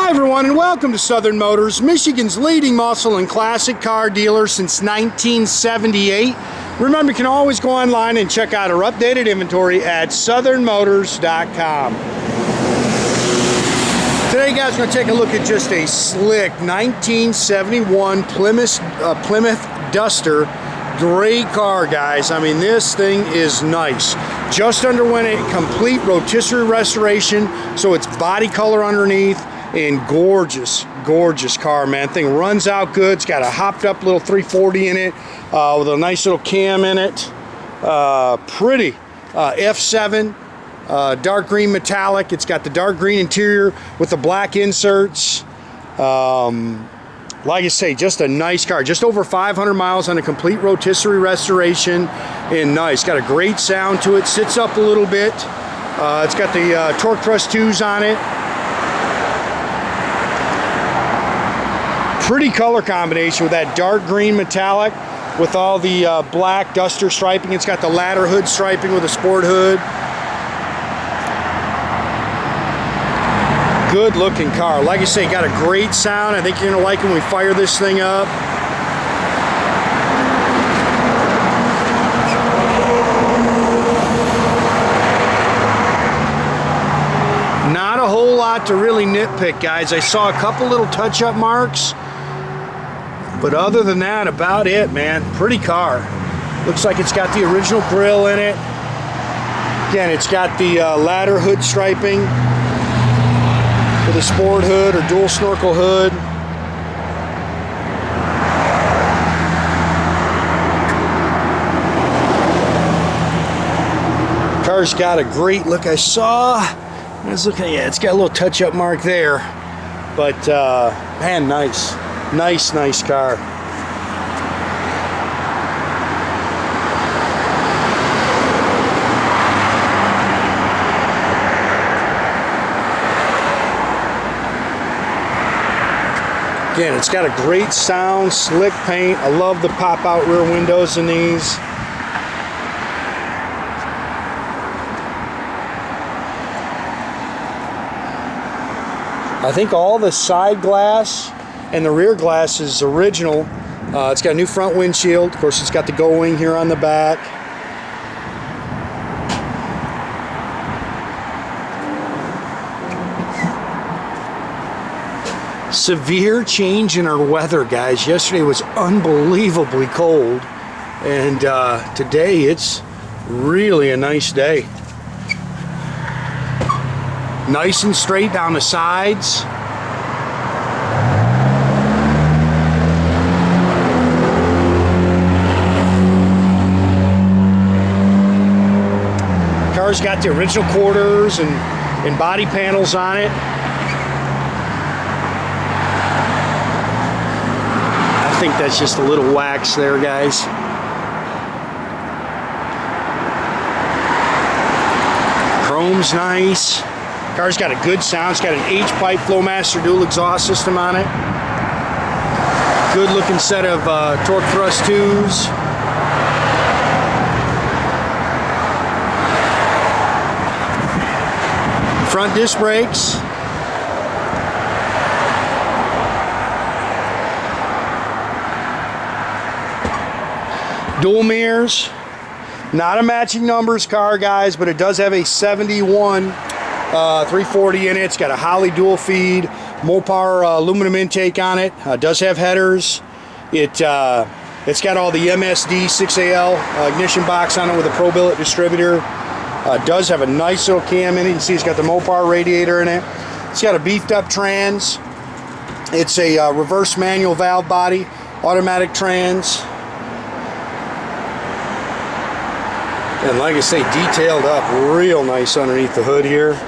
Hi everyone, and welcome to Southern Motors, Michigan's leading muscle and classic car dealer since 1978. Remember, you can always go online and check out our updated inventory at southernmotors.com. Today, guys, we're going to take a look at just a slick 1971 Plymouth Duster. Great car, guys. I mean, this thing is nice. Just underwent a complete rotisserie restoration, so it's body color underneath. And gorgeous car, man. Thing runs out good. It's got a hopped up little 340 in it with a nice little cam in it. Pretty F7 dark green metallic. It's got the dark green interior with the black inserts. Like I say, just a nice car. Just over 500 miles on a complete rotisserie restoration, and nice. Got a great sound to it. Sits up a little bit. It's got the torque thrust 2s on it. Pretty color combination with that dark green metallic with all the black Duster striping. It's got the ladder hood striping with a sport hood. Good looking car. Like I say, got a great sound. I think you're gonna like it when we fire this thing up. Not a whole lot to really nitpick, guys. I saw a couple little touch-up marks, but other than that, about it, man. Pretty car. Looks like it's got the original grille in it. Again, it's got the ladder hood striping with a sport hood or dual snorkel hood. Car's got a great look. I was looking, yeah, it's got a little touch-up mark there, but man, nice car. Again, it's got a great sound, slick paint. I love the pop-out rear windows in these. I think all the side glass and the rear glass is original. It's got a new front windshield. Of course, it's got the Go Wing here on the back. Severe change in our weather, guys. Yesterday was unbelievably cold, and today it's really a nice day. Nice and straight down the sides. Car's got the original quarters and body panels on it. I think that's just a little wax there, guys. Chrome's nice. Car's got a good sound. It's got an H-pipe Flowmaster dual exhaust system on it. Good looking set of torque thrust 2s. Front disc brakes. Dual mirrors. Not a matching numbers car, guys, but it does have a 71 340 in it. It's got a Holley dual feed, Mopar aluminum intake on it. Does have headers. It's got all the MSD 6AL ignition box on it with a Pro Billet distributor. Does have a nice little cam in it. You can see it's got the Mopar radiator in it. It's got a beefed up trans. It's a reverse manual valve body, automatic trans. And like I say, detailed up real nice underneath the hood here.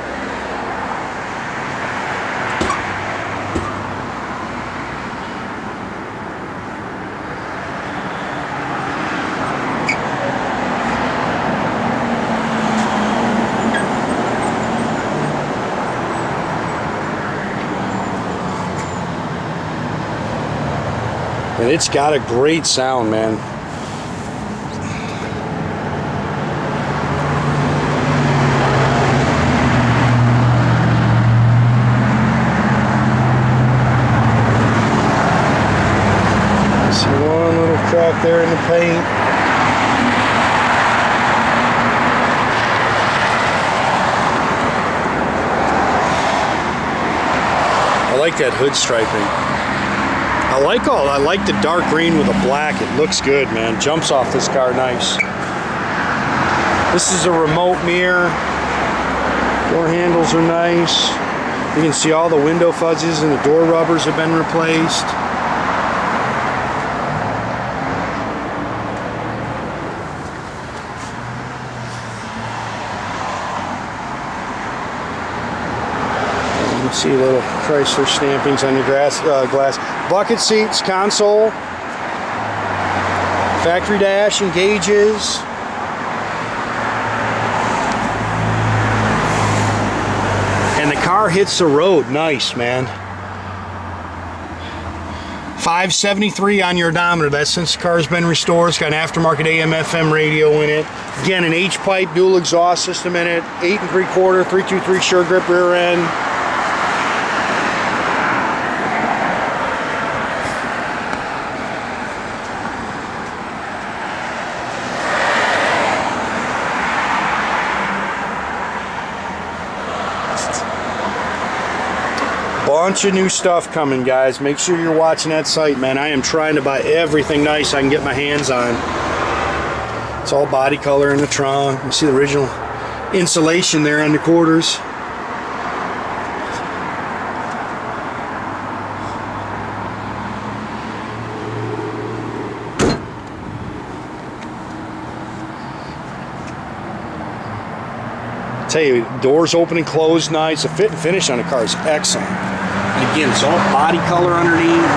And it's got a great sound, man. up there in the paint. I like that hood striping. I like the dark green with the black. It looks good, man. Jumps off this car nice. This is a remote mirror. Door handles are nice. You can see all the window fuzzies and the door rubbers have been replaced. You can see little Chrysler stampings on your glass. Bucket seats, console, factory dash and gauges. And the car hits the road nice, man. 573 on your odometer. That's since the car's been restored. It's got an aftermarket AM/FM radio in it. Again, an H-pipe dual exhaust system in it. 8 3/4, 323 sure grip rear end. Bunch of new stuff coming, guys. Make sure you're watching that site, man. I am trying to buy everything nice I can get my hands on. It's all body color in the trunk. You see the original insulation there on the quarters. Tell you, doors open and close nice. The fit and finish on the car is excellent. And again, it's all body color underneath.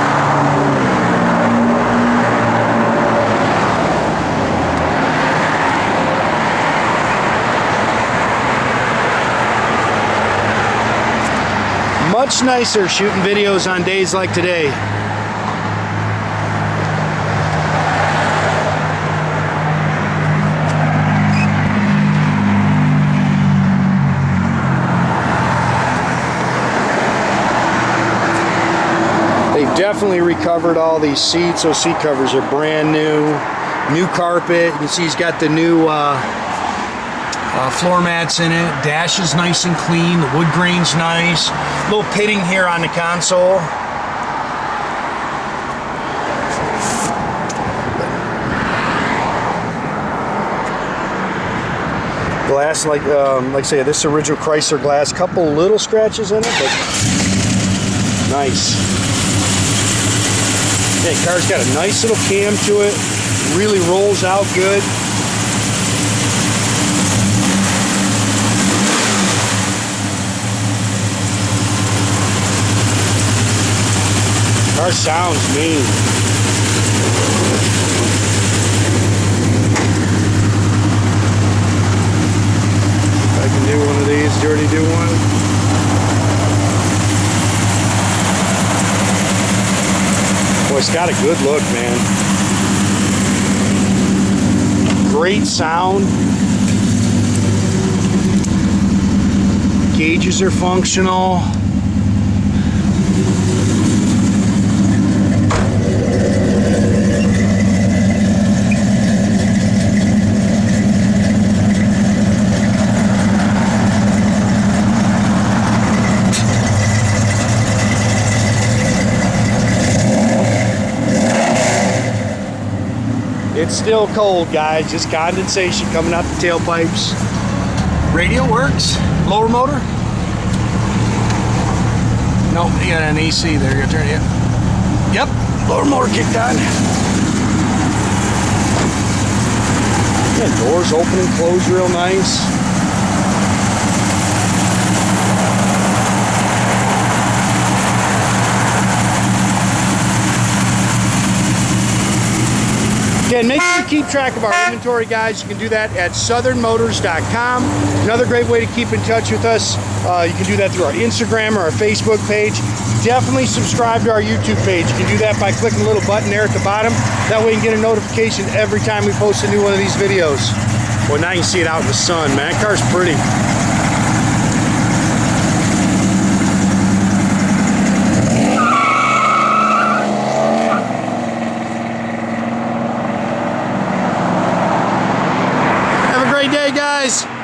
Much nicer shooting videos on days like today. Definitely recovered all these seats. Those seat covers are brand new. New carpet. You can see he's got the new floor mats in it. Dash is nice and clean. The wood grain's nice. Little pitting here on the console. Glass, like I say, this original Chrysler glass. Couple little scratches in it, but nice. Yeah, the car's got a nice little cam to it. Really rolls out good. Car sounds mean. If I can do one of these, did you already do one? It's got a good look, man. Great sound. Gauges are functional. It's still cold, guys. Just condensation coming out the tailpipes. Radio works. Lower motor? Nope, you got an AC there. You're gonna turn it. Yep, lower motor kicked on. Yeah, doors open and close real nice. Again, make sure you keep track of our inventory, guys. You can do that at southernmotors.com. Another great way to keep in touch with us, you can do that through our Instagram or our Facebook page. Definitely subscribe to our YouTube page. You can do that by clicking the little button there at the bottom. That way you can get a notification every time we post a new one of these videos. Well, now you can see it out in the sun, man. That car's pretty. great day, guys.